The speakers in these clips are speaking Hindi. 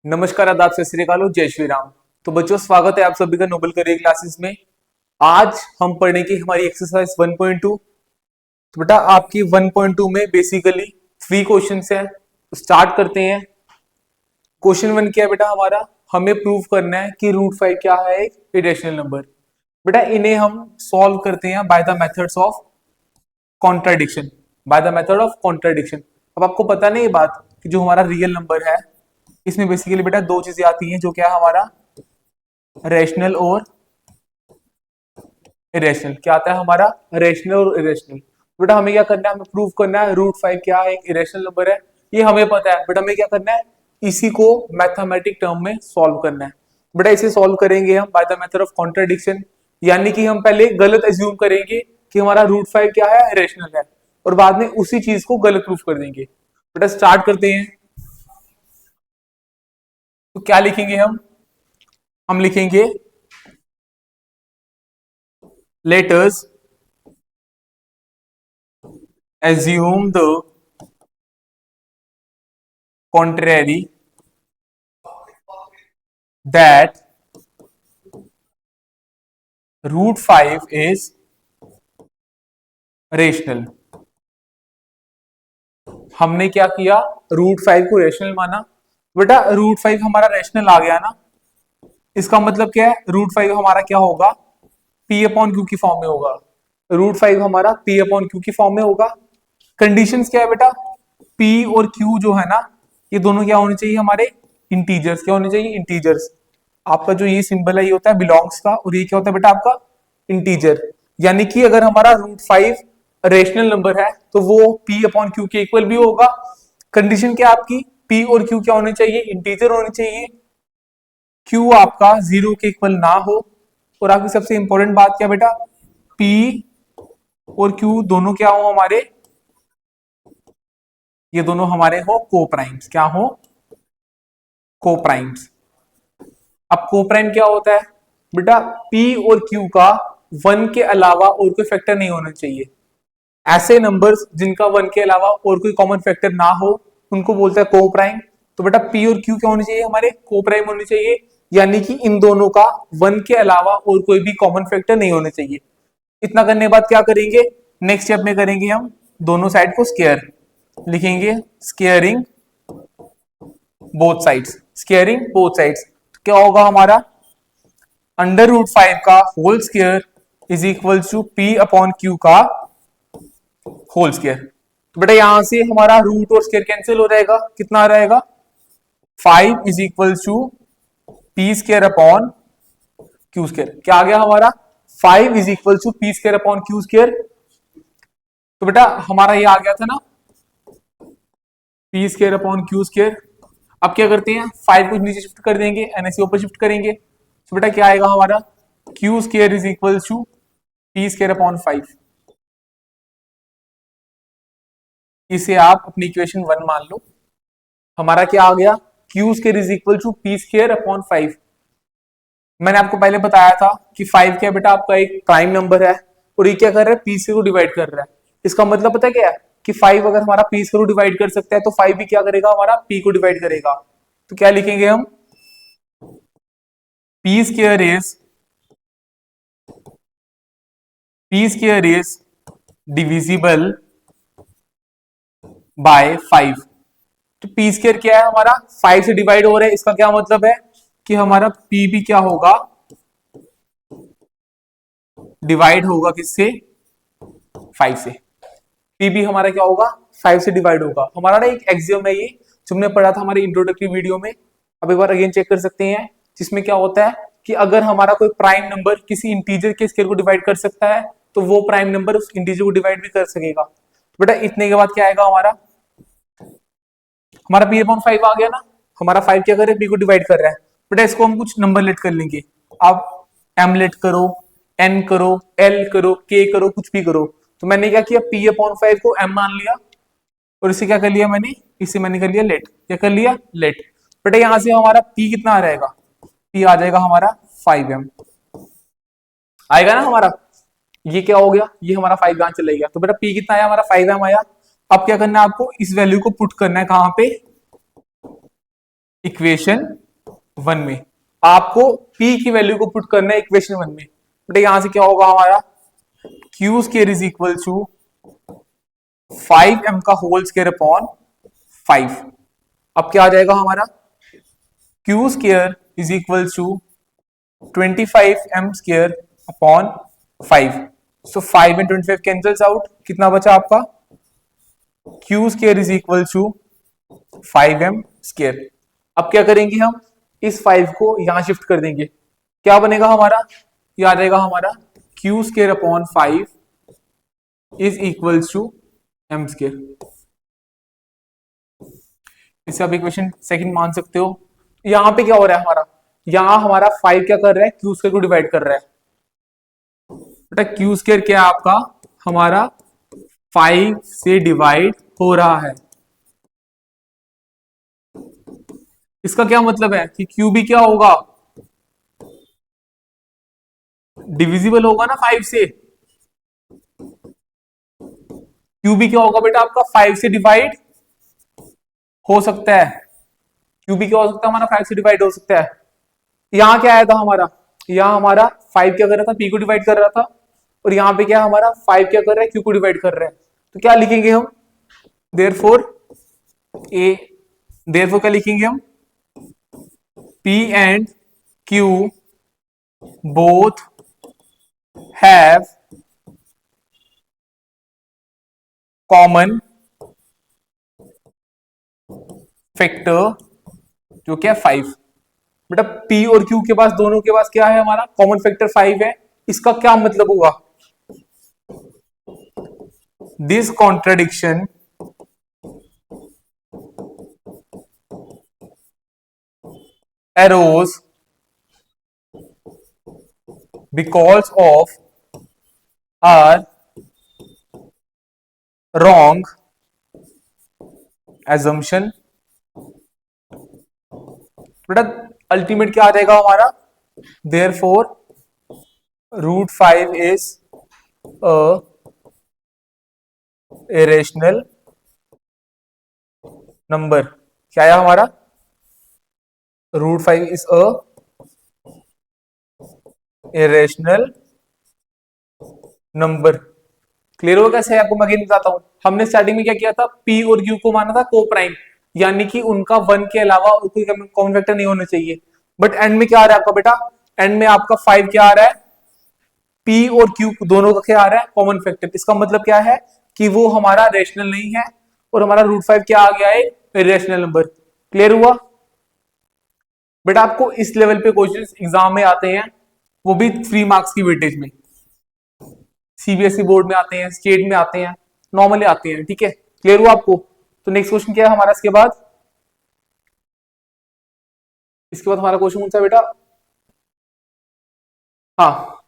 नमस्कार, आदाब, सत श्री अकाल, जय श्री राम। तो बच्चों, स्वागत है आप सभी का नोबल करियर क्लासेस में। आज हम पढ़ेंगे हमारी एक्सरसाइज 1.2। तो बेटा आपकी 1.2 में बेसिकली 3 क्वेश्चंस हैं। स्टार्ट करते हैं। क्वेश्चन 1 क्या है बेटा हमारा? हमें प्रूव करना है कि रूट 5 क्या है, एक इरेशनल नंबर। बेटा इन्हें हम सॉल्व करते हैं by the methods of contradiction. By the method of contradiction. अब आपको पता नहीं ये बात कि जो हमारा रियल नंबर है इसमें बेसिकली बेटा दो चीजें आती हैं, जो क्या है हमारा रेशनल और इरेशनल। क्या आता है हमारा? रेशनल और इरेशनल। बेटा हमें क्या करना है? हमें प्रूव करना है रूट 5 क्या है, एक इरेशनल नंबर है। ये हमें पता है, बट हमें क्या करना है? इसी को मैथमेटिक टर्म में सॉल्व करना है। बेटा इसे सॉल्व करेंगे हम by the method of contradiction, यानी कि हम पहले गलत एज्यूम करेंगे कि हमारा रूट 5 क्या है, रेशनल है, और बाद में उसी चीज को गलत प्रूफ कर देंगे। बेटा स्टार्ट करते हैं। तो क्या लिखेंगे हम लिखेंगे let us assume the contrary, that root 5 is rational। हमने क्या किया? रूट 5 को रेशनल माना। बेटा रूट 5 हमारा रेशनल आ गया ना, इसका मतलब क्या है? रूट 5 हमारा क्या होगा? पी अपॉन क्यू की फॉर्म में होगा। रूट 5 हमारा पी अपॉन क्यू की फॉर्म में होगा। कंडीशंस क्या है बेटा? पी और क्यू जो है ना, ये दोनों क्या होने चाहिए हमारे? इंटीजर्स। क्या होने चाहिए? इंटीजर्स। आपका जो ये सिंबल है ये होता है बिलोंग्स का, और ये क्या होता है बेटा आपका? इंटीजर। यानी कि अगर हमारा रूट 5 रेशनल नंबर है तो वो पी अपॉन क्यू के इक्वल भी होगा। कंडीशन क्या आपकी? पी और क्यू क्या होने चाहिए? इंटीजर होने चाहिए। क्यू आपका 0 के इक्वल ना हो। और आपकी सबसे इंपॉर्टेंट बात क्या बेटा? पी और क्यू दोनों क्या हो हमारे? ये दोनों हमारे हो को प्राइम्स। क्या हो? को प्राइम्स। अब को प्राइम क्या होता है बेटा? पी और क्यू का 1 के अलावा और कोई फैक्टर नहीं होना चाहिए। ऐसे नंबर्स जिनका 1 के अलावा और कोई कॉमन फैक्टर ना हो उनको बोलते हैं को प्राइम। तो बेटा पी और क्यू क्या होने चाहिए हमारे? को प्राइम होने चाहिए, यानी कि इन दोनों का 1 के अलावा और कोई भी कॉमन फैक्टर नहीं होने चाहिए। इतना करने के बाद क्या करेंगे? नेक्स्ट स्टेप में करेंगे हम दोनों साइड को स्केयर। लिखेंगे squaring both sides. Squaring both sides. क्या होगा हमारा? अंडर रूट 5 का whole square is equal to p upon q का होल स्क्वायर। तो बेटा यहां से हमारा रूट और स्क्वायर कैंसिल हो जाएगा। कितना रहेगा? 5 is equal to p square upon q square. क्या आ गया हमारा? 5 is equal to p square upon q square. तो बेटा हमारा ये आ गया था ना, p square upon q square. अब क्या करते हैं? 5 को नीचे शिफ्ट कर देंगे, एन ऐसे ऊपर शिफ्ट करेंगे। तो बेटा क्या आएगा हमारा? Q square is equal to p square upon 5। इसे आप अपनी इक्वेशन 1 मान लो। हमारा क्या आ गया? Q square is equal to p square upon 5। मैंने आपको पहले बताया था कि 5 क्या बेटा आपका एक प्राइम नंबर है, और ये क्या कर रहा है? पी स्क्वायर को डिवाइड कर रहा है। इसका मतलब पता है क्या है? कि 5 अगर हमारा पी स्क्वायर को डिवाइड कर सकता है तो 5 भी क्या करेगा हमारा? पी को डिवाइड करेगा। तो क्या लिखेंगे हम? P square is divisible by 5। तो पी स्क्वायर क्या है हमारा? 5 से डिवाइड हो रहा है। इसका क्या मतलब है कि हमारा पी भी क्या होगा? डिवाइड होगा किससे? 5 से। पी भी हमारा क्या होगा? 5 से डिवाइड होगा। हमारा ना एक एक्सियम है ये, जो हमने पढ़ा था हमारे इंट्रोडक्टरी वीडियो में। अब एक बार अगेन चेक कर सकते हैं, जिसमें क्या होता है कि अगर हमारा कोई प्राइम नंबर किसी इंटीजर के स्क्वायर को डिवाइड कर सकता है तो वो प्राइम नंबर उस इंटीजर को डिवाइड भी कर सकेगा। तो बेटा इतने के बाद क्या आएगा हमारा? हमारा पी अपॉन 5 आ गया ना। हमारा 5 क्या कर रहा है? पी को डिवाइड कर रहा है। बेटा इसको हम कुछ नंबर लेट कर लेंगे। आप एम लेट करो, एन करो, एल करो, के करो, कुछ भी करो। तो मैंने क्या किया? पी अपॉन 5 को एम मान लिया, और इसे क्या कर लिया मैंने? इसे मैंने कर लिया लेट। क्या कर लिया? लेट। बेटा यहां से हमारा पी कितना आ जाएगा? पी आ जाएगा हमारा 5m आएगा ना हमारा। ये क्या हो गया? ये हमारा 5 यहां चला गया। तो बेटा पी कितना आया हमारा? 5m आया। अब क्या करना है आपको? इस वैल्यू को पुट करना है कहां पे? इक्वेशन 1 में आपको p की वैल्यू को पुट करना है इक्वेशन 1 में। बेटा यहां से क्या होगा हमारा q square is equal to 5m का होल स्केयर अपॉन 5। अब क्या आ जाएगा हमारा q square is equal to 25m square upon 5। So 5 and 25 cancels out, कितना बचा आपका q square is equal to 5m square. अब क्या करेंगे हम इस 5 को यहां शिफ्ट कर देंगे, क्या बनेगा हमारा, ये आ जाएगा हमारा q square upon 5 is equal to m square. इसे आप इक्वेशन सेकंड मान सकते हो। यहां पे क्या हो रहा है हमारा, यहां हमारा 5 क्या कर रहा है क्यू स्केयर को डिवाइड कर रहा है। बेटा क्यू स्केयर क्या है आपका हमारा 5 से डिवाइड हो रहा है। इसका क्या मतलब है कि क्यू भी क्या होगा डिविजिबल होगा ना 5 से। क्यू भी क्या होगा बेटा आपका 5 से डिवाइड हो सकता है। क्यू भी क्या हो सकता है हमारा 5 से डिवाइड हो सकता है। यहां क्या आया था हमारा, यहां हमारा 5 क्या कर रहा था पी को डिवाइड कर रहा था, और यहां पे क्या हमारा 5 क्या कर रहा है क्यू को डिवाइड कर रहा है। तो क्या लिखेंगे हम देयरफॉर ए, देयरफॉर क्या लिखेंगे हम P and Q both have common factor जो क्या 5। बेटा P और Q के पास दोनों के पास क्या है हमारा कॉमन फैक्टर 5 है। इसका क्या मतलब हुआ, this contradiction arose because of our wrong assumption। बेटा अल्टीमेट क्या आ जाएगा हमारा therefore √5 is a irrational number। क्या है हमारा √5 is a irrational number। Clear हो कैसे है आपको मैं अगेन बताता हूं। हमने स्टार्टिंग में क्या किया था P और Q को माना था को प्राइम, यानी कि उनका 1 के अलावा और कोई कॉमन फैक्टर नहीं होना चाहिए। बट एंड में क्या आ रहा है आपका बेटा, एंड में आपका 5 क्या आ रहा है P और Q दोनों का क्या आ रहा है कॉमन फैक्टर। इसका मतलब क्या है कि वो हमारा रेशनल नहीं है और हमारा √5 क्या आ गया है इरेशनल नंबर। क्लियर हुआ बेटा। आपको इस लेवल पे क्वेश्चंस एग्जाम में आते हैं, वो भी 3 मार्क्स की वेटेज में, सीबीएसई बोर्ड में आते हैं, स्टेट में आते हैं, नॉर्मली आते हैं। ठीक है क्लियर हुआ आपको। तो नेक्स्ट क्वेश्चन क्या है हमारा इसके बाद, इसके बाद हमारा क्वेश्चन कौन सा बेटा, हाँ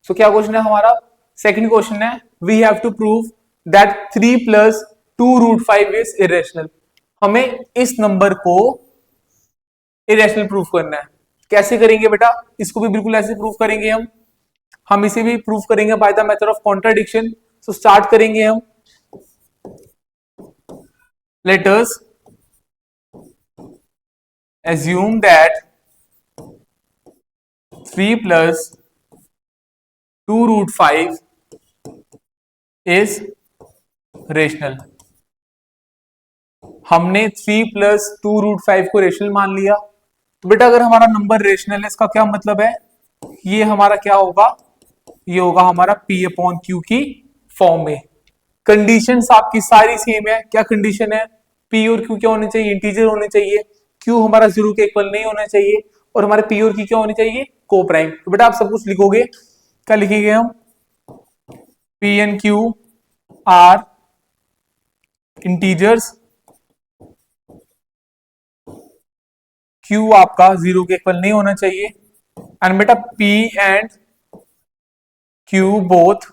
सो क्या क्वेश्चन है हमारा, सेकंड क्वेश्चन है we have to prove that 3 + 2√5 is irrational. हमें इस नंबर को इरेशनल प्रूफ करना है। कैसे करेंगे बेटा, इसको भी बिल्कुल ऐसे प्रूफ करेंगे हम इसे भी प्रूफ करेंगे by the method of contradiction. So start करेंगे हम, let us assume that 3 + 2√5 is rational. हमने 3 + 2√5 को रेशनल मान लिया। तो बेटा अगर हमारा नंबर रेशनल है इसका क्या मतलब है, ये हमारा क्या होगा, ये होगा हमारा P/Q की फॉर्म में। कंडीशंस आपकी सारी सेम है। क्या कंडीशन है, P और Q क्या होने चाहिए इंटीजर होने चाहिए, Q हमारा 0 के इक्वल नहीं होना चाहिए, और हमारे P और Q क्या होनी चाहिए को प्राइम। तो बेटा आप सब कुछ लिखोगे, क्या लिखेंगे हम P and Q are integers, Q आपका 0 के इक्वल नहीं होना चाहिए, एंड बेटा P and Q both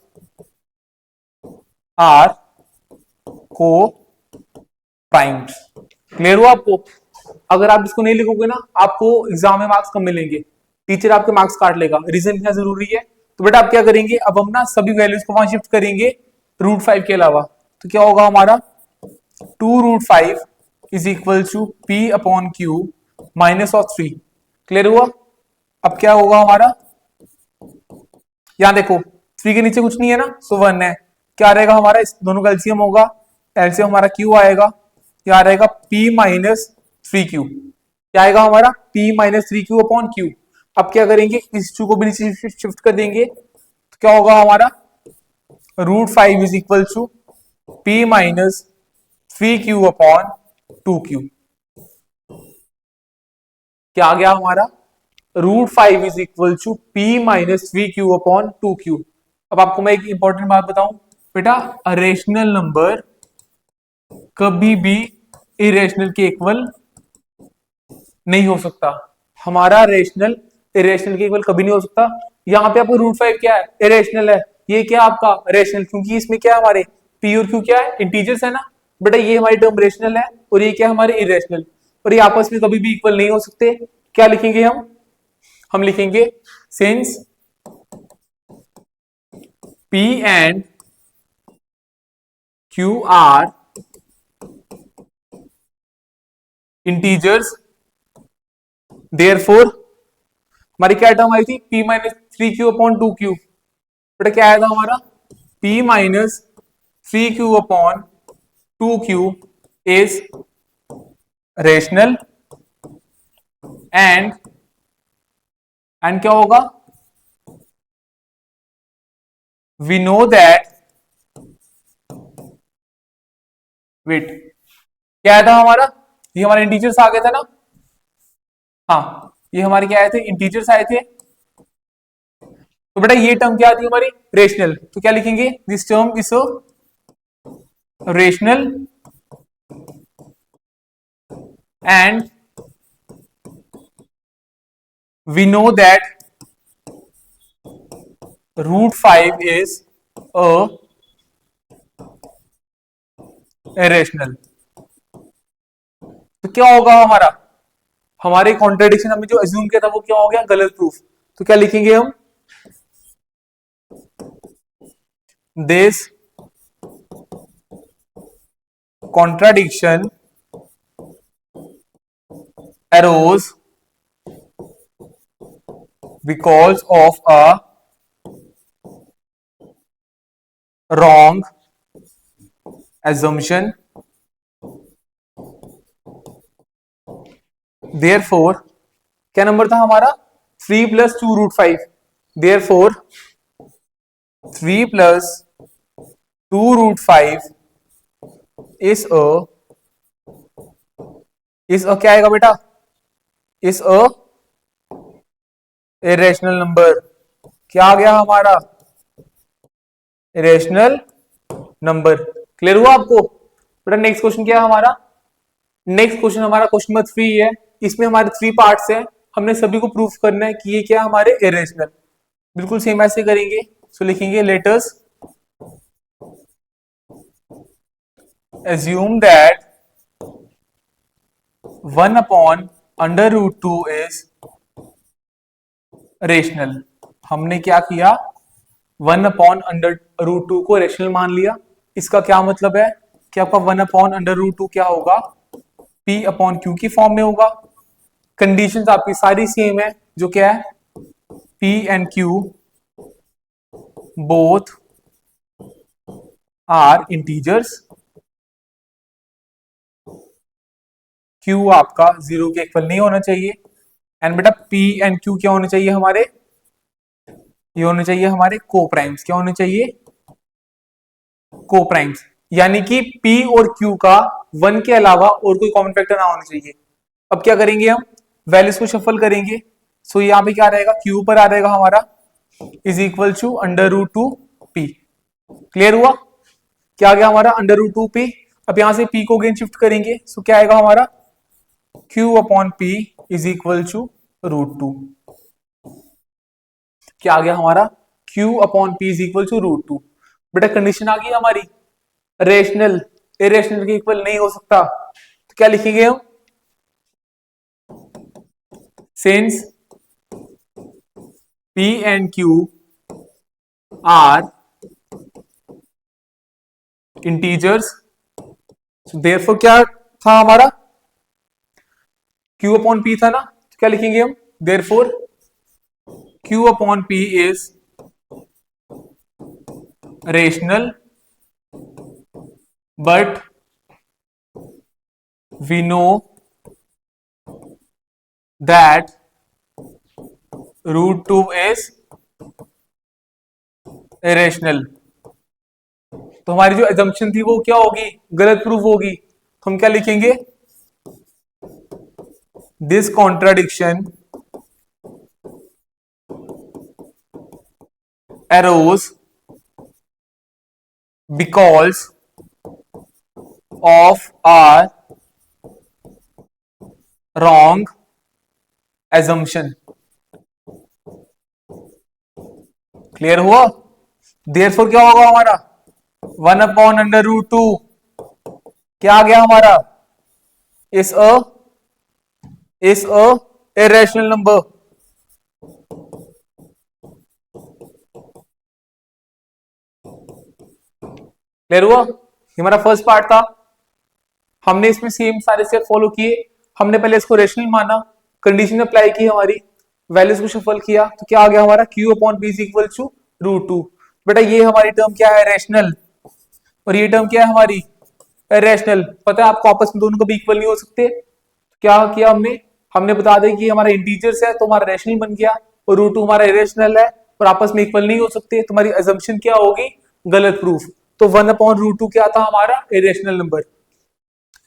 are coprimes. Clear हुआ आपको। अगर आप इसको नहीं लिखोगे ना आपको एग्जाम में मार्क्स कम मिलेंगे, टीचर आपके मार्क्स काट लेगा। रीजन क्या जरूरी है, तो बेटा आप क्या करेंगे, अब हम ना सभी वैल्यूज को वहां शिफ्ट करेंगे √5 के अलावा। तो क्या होगा हमारा 2√5 is equal to P/Q minus of 3। Clear हुआ? अब क्या होगा हमारा, यहां देखो 3 के नीचे कुछ नहीं है ना, सो 1 है। क्या रहेगा हमारा, इस दोनों का एलसीएम होगा, एलसीएम हमारा क्यू आएगा, क्या रहेगा p माइनस 3q। क्या आएगा हमारा p minus 3q upon Q. अब क्या करेंगे, इस टू को भी नीचे शिफ्ट कर देंगे, तो क्या होगा हमारा √5 is equal to p minus 3q upon 2q। क्या आ गया हमारा, √5 is equal to p minus 3q upon 2q। अब आपको मैं एक इंपॉर्टेंट बात बताऊं बेटा, रेशनल नंबर कभी भी इरेशनल के इक्वल नहीं हो सकता। हमारा रेशनल इरेशनल के इक्वल कभी नहीं हो सकता। यहाँ पे आपको √5 क्या है, इरेशनल है, ये क्या आपका रेशनल, क्योंकि इसमें क्या है हमारे p और q क्या है, इंटीजर्स है ना बेटा, ये हमारी टर्म रेशनल है और ये क्या है हमारे इरेशनल, और ये आपस में कभी भी इक्वल नहीं हो सकते। क्या लिखेंगे हम लिखेंगे since p and q are integers, therefore हमारी क्या टर्म आई थी, p minus 3q upon 2q। बेटा क्या आया था हमारा, p minus 3q upon 2q is rational and क्या होगा, वी नो दैट, वेट क्या आया था हमारा, ये हमारे इंटीजर्स आ गया था ना, हाँ ये हमारे क्या आए थे, इंटीजर्स आए थे। तो बेटा ये टर्म क्या आती है हमारी, रेशनल, तो क्या लिखेंगे, this term is rational and we know that √5 is irrational. तो क्या होगा हमारा, हमारे कॉन्ट्रेडिक्शन हमने जो अज्यूम किया था वो क्या हो गया, गलत प्रूफ। तो क्या लिखेंगे हम, this contradiction arose because of a wrong assumption, therefore क्या नंबर था हमारा, 3 प्लस 2 √5, therefore 3 प्लस 2 √5 इज क्या आएगा बेटा, इज इरेशनल नंबर। क्या आ गया हमारा, इरेशनल नंबर। क्लियर हुआ आपको बेटा? नेक्स्ट क्वेश्चन क्या है हमारा, नेक्स्ट क्वेश्चन हमारा क्वेश्चन नंबर 3 है, इसमें हमारे 3 पार्ट्स हैं, हमने सभी को प्रूफ करना है कि ये क्या हमारे इरेशनल। बिल्कुल सेम ऐसे करेंगे, सो लिखेंगे letters assume that 1 upon under root 2 is rational. हमने क्या किया, 1 अपॉन अंडर रूट 2 को रेशनल मान लिया। इसका क्या मतलब है कि आपका 1 अपॉन अंडर रूट 2 क्या होगा, p अपॉन क्यू की फॉर्म में होगा। कंडीशंस आपकी सारी सेम है, जो क्या है, p and q both are integers, q आपका 0 के इक्वल नहीं होना चाहिए, एंड बेटा p एंड q क्या होने चाहिए हमारे, ये होने चाहिए हमारे कोप्राइम्स। क्या होने चाहिए, कोप्राइम्स, यानी कि p और q का 1 के अलावा और कोई कॉमन फैक्टर ना होना चाहिए। अब क्या करेंगे हम, वैल्यूज को शफल करेंगे, सो यहाँ पे क्या रहेगा, q पर आ जाएगा हमारा is equal to under root 2 p। क्लियर हुआ? क्या आ गया हमारा, अंडर रूट 2 p। अब यहां से p को अगेन शिफ्ट करेंगे, सो क्या आएगा हमारा, q upon p is equal to √2। क्या आ गया हमारा, q upon p is equal to √2। बेटा कंडीशन आ गई हमारी, रेशनल इरेशनल के इक्वल नहीं हो सकता, तो क्या लिखेंगे हम, since p and q are integers, therefore क्या था हमारा, Q अपॉन P था ना, तो क्या लिखेंगे हम, therefore Q upon P is rational but we know that root two is irrational. तो हमारी जो एजम्पशन थी वो क्या होगी, गलत प्रूफ होगी। तो हम क्या लिखेंगे, this contradiction arose because of our wrong assumption। Clear हुआ। देयरफॉर क्या होगा हमारा, 1/√2 क्या आ गया हमारा, is a irrational number. Clear हुआ। ये हमारा फर्स्ट पार्ट था। हमने इसमें सेम सारे स्टेप फॉलो किए। हमने पहले इसको रेशनल माना, कंडीशन अप्लाई की हमारी, वैल्यूज को शफल किया, तो क्या आ गया हमारा, Q upon P is equal to √2। बेटा ये हमारी टर्म क्या है, रेशनल, और ये टर्म क्या है हमारी, रेशनल। पता है आपको आपस में दोनों कभी इक्वल नहीं हो सकते। तो क्या किया हमने, हमने बता दें कि हमारा इंटीजर्स है तो हमारा रेशनल बन गया, और √2 हमारा इरेशनल है और आपस में इक्वल नहीं हो सकते। तुम्हारी अजम्पशन क्या होगी, गलत प्रूफ। तो 1/√2 क्या था हमारा, इरेशनल नंबर।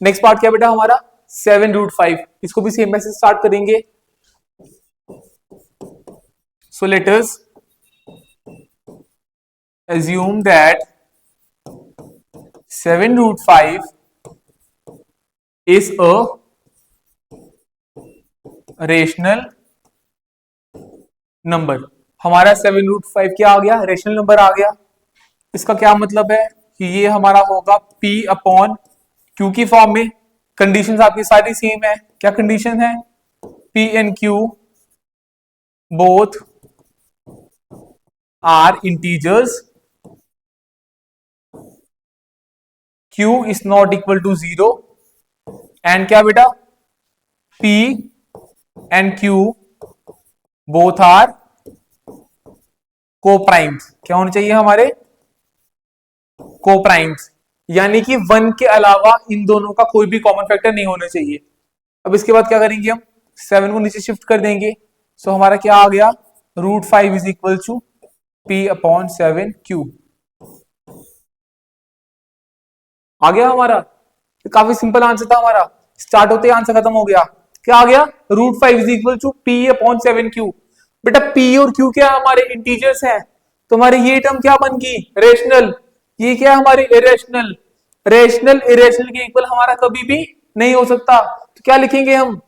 नेक्स्ट पार्ट क्या बेटा हमारा, 7√5। इसको भी सेम मैसेज स्टार्ट करेंगे। So let us assume that 7√5 is a rational number. हमारा 7√5 क्या आ गया, रेशनल नंबर आ गया। इसका क्या मतलब है कि ये हमारा होगा P अपॉन Q की फॉर्म में। कंडीशंस आपकी सारी सेम है। क्या कंडीशन है, P and Q both are integers, Q is not equal to 0 and क्या बेटा, P and Q both are coprimes. क्या होने चाहिए हमारे, कोप्राइम्स, यानी कि 1 के अलावा इन दोनों का कोई भी कॉमन फैक्टर नहीं होना चाहिए। अब इसके बाद क्या करेंगे हम, 7 को नीचे शिफ्ट कर देंगे। सो हमारा क्या आ गया, √5 is equal to P upon 7Q आ गया हमारा। काफी सिंपल आंसर था हमारा, स्टार्ट होते ही आंसर खत्म हो गया। क्या आ गया, √5 is equal to P upon 7Q। बेटा P और Q क्या हमारे इंटीजर्स हैं, तो हमारी ये टर्म क्या बन गई, रेशनल। ये क्या हमारे इरेशनल। रेशनल इरेशनल के इक्वल हमारा कभी भी नहीं हो सकता। तो क्या लिखेंगे हम,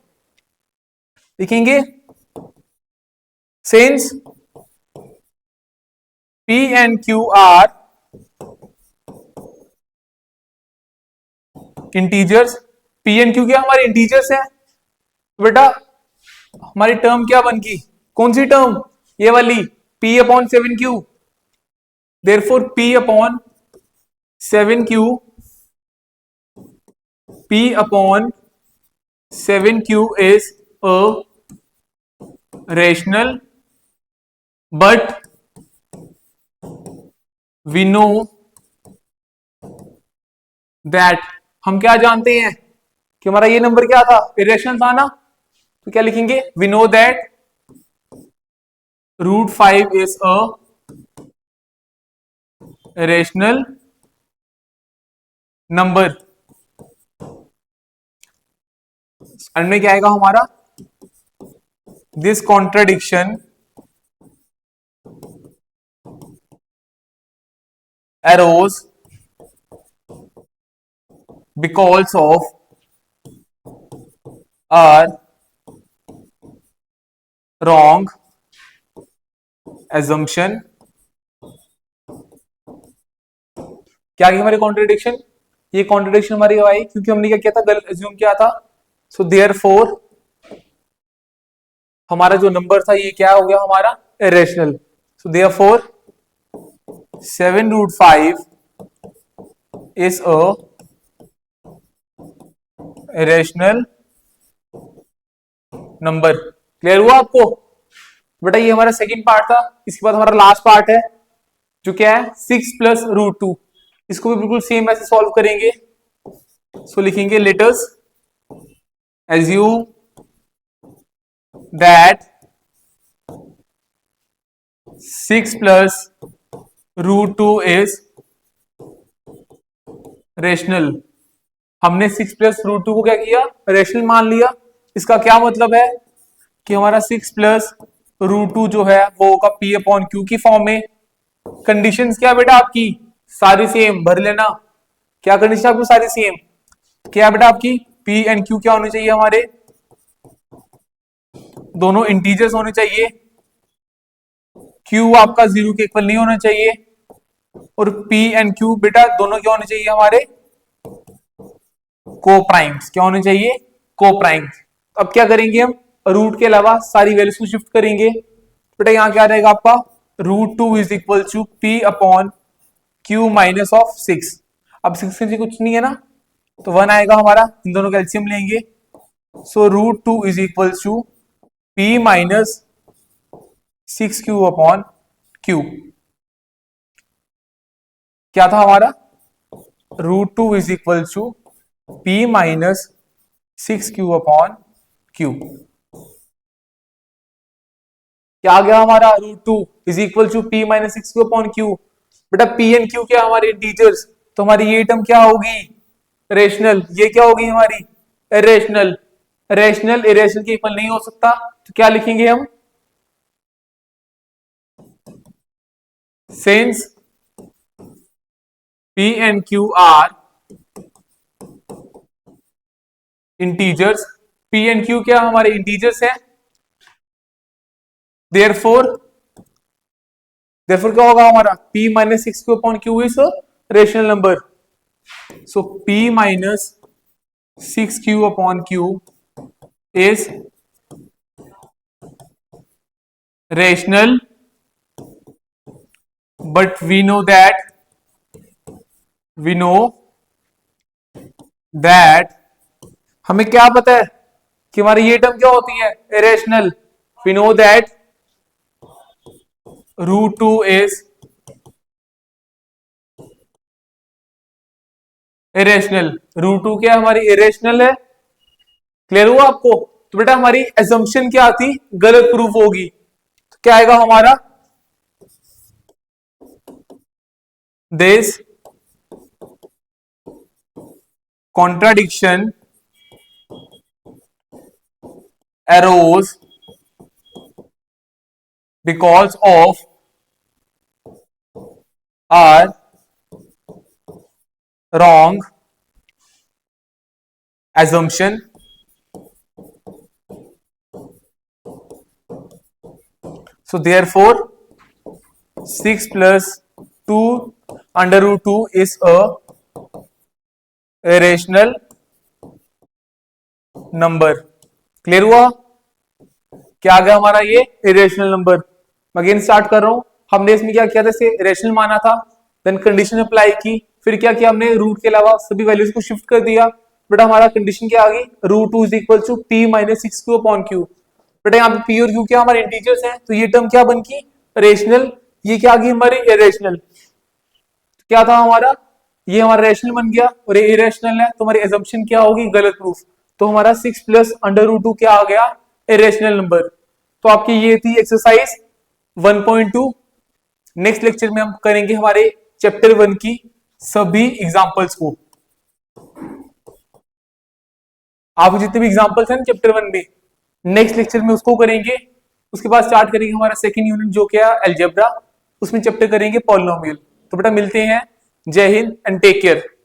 लिखेंगे since P and Q are integers. P and Q क्या हमारे इंटीजर्स हैं, बेटा हमारी टर्म क्या बन गई, कौन सी टर्म, ये वाली, P upon 7Q। Therefore P upon 7Q, P upon 7Q is a rational but we know that, हम क्या जानते हैं कि हमारा ये नंबर क्या था, इरेशनल था ना। तो क्या लिखेंगे, we know that √5 is a rational number। अंड में क्या आएगा हमारा, this contradiction arose because of our wrong assumption। क्या की हमारी कॉन्ट्रडिक्शन, ये कॉन्ट्रडिक्शन हमारी आई क्योंकि हमने क्या किया था, गलत एज्यूम किया था। सो देयरफॉर हमारा जो नंबर था ये क्या हो गया हमारा, irrational. So therefore 7√5 is a irrational number. Clear हुआ आपको बेटा? ये हमारा सेकंड पार्ट था। इसके बाद हमारा लास्ट पार्ट है जो क्या है 6 + √2। इसको भी बिल्कुल सेम ऐसे सॉल्व करेंगे। सो लिखेंगे letters assume that 6 + √2 is rational. हमने 6 + √2 को क्या किया? रेशनल मान लिया। इसका क्या मतलब है कि हमारा 6 + √2 जो है वो होगा P/Q की फॉर्म में। कंडीशंस क्या बेटा आपकी? सारी सेम भर लेना। क्या कंडीशन आपको? सारी सेम। क्या बेटा आपकी? P एंड Q क्या होने चाहिए? हमारे दोनों इंटीजर्स होने चाहिए। Q आपका 0 के इक्वल नहीं होना चाहिए। और P एंड Q बेटा दोनों क्या होने चाहिए? हमारे को-प्राइम्स। क्या होने चाहिए? को-प्राइम्स। अब क्या करेंगे हम? रूट के अलावा सारी वैल्यूज को शिफ्ट करेंगे। बेटा यहां क्या रहेगा आपका? √2 is equal to P/Q minus of 6। अब 6 से कुछ नहीं है ना, तो 1 आएगा हमारा। इन दोनों का एलसीएम लेंगे। So √2 is equal to P minus 6Q/Q। क्या था हमारा? √2 is equal to P minus 6Q/Q। क्या आ गया हमारा? √2 is equal to P minus 6Q/Q। बेटा P एंड Q क्या हमारे इंटीजर्स, तो हमारी ये टर्म क्या होगी? रेशनल। ये क्या होगी हमारी? इरेशनल। रेशनल इरेशनल के इक्वल नहीं हो सकता, तो क्या लिखेंगे हम? Since P and Q are integers. P and Q क्या हमारे इंटीजर्स हैं। देयरफॉर क्या होगा हमारा? P minus 6Q/Q is rational number. So P minus 6Q/Q is rational, but we know that हमें क्या पता है कि हमारी ये टर्म क्या होती है? Irrational. We know that √2 is irrational. √2 क्या हमारी इरेशनल है। क्लियर हुआ आपको? तो बेटा हमारी एजम्पशन क्या थी? गलत प्रूफ होगी। तो क्या आएगा हमारा? This contradiction arose because of our wrong assumption so therefore 6 plus 2 under root 2 is a irrational number। Clear हुआ? क्या आ गया हमारा? ये इरेशनल नंबर। मैं अगेन स्टार्ट कर रहा हूं। हमने इसमें क्या किया था? इसे इरेशनल माना था, देन कंडीशन अप्लाई की, फिर क्या किया हमने? रूट के अलावा सभी वैल्यूज को शिफ्ट कर दिया। बेटा हमारा कंडीशन क्या आ गई? √2 is equal to P minus 6Q/Q। बेटा यहाँ पे P और Q क्या हमारे इंटीजर्स हैं, तो ये टर्म क्या बन गई? रेशनल। ये क्या आ गई हमारी? इरेशनल। क्या था हमारा? ये हमारा रेशनल बन गया और ये इरेशनल है, तो हमारी एजम्पशन क्या होगी? गलत प्रूफ। तो हमारा 6 प्लस अंडर रूट 2 क्या आ गया? Irrational number. तो आपकी ये थी एक्सरसाइज 1.2। नेक्स्ट लेक्चर में हम करेंगे हमारे चैप्टर 1 की सभी एग्जांपल्स को। आपको जितने भी एग्जांपल्स हैं चैप्टर 1 में, नेक्स्ट लेक्चर में उसको करेंगे। उसके बाद स्टार्ट करेंगे हमारा सेकंड यूनिट जो क्या अलजेब्रा, उसमें चैप्टर करेंगे पॉलिनोमियल। तो बेटा मिलते हैं। जय हिंद एंड टेक केयर।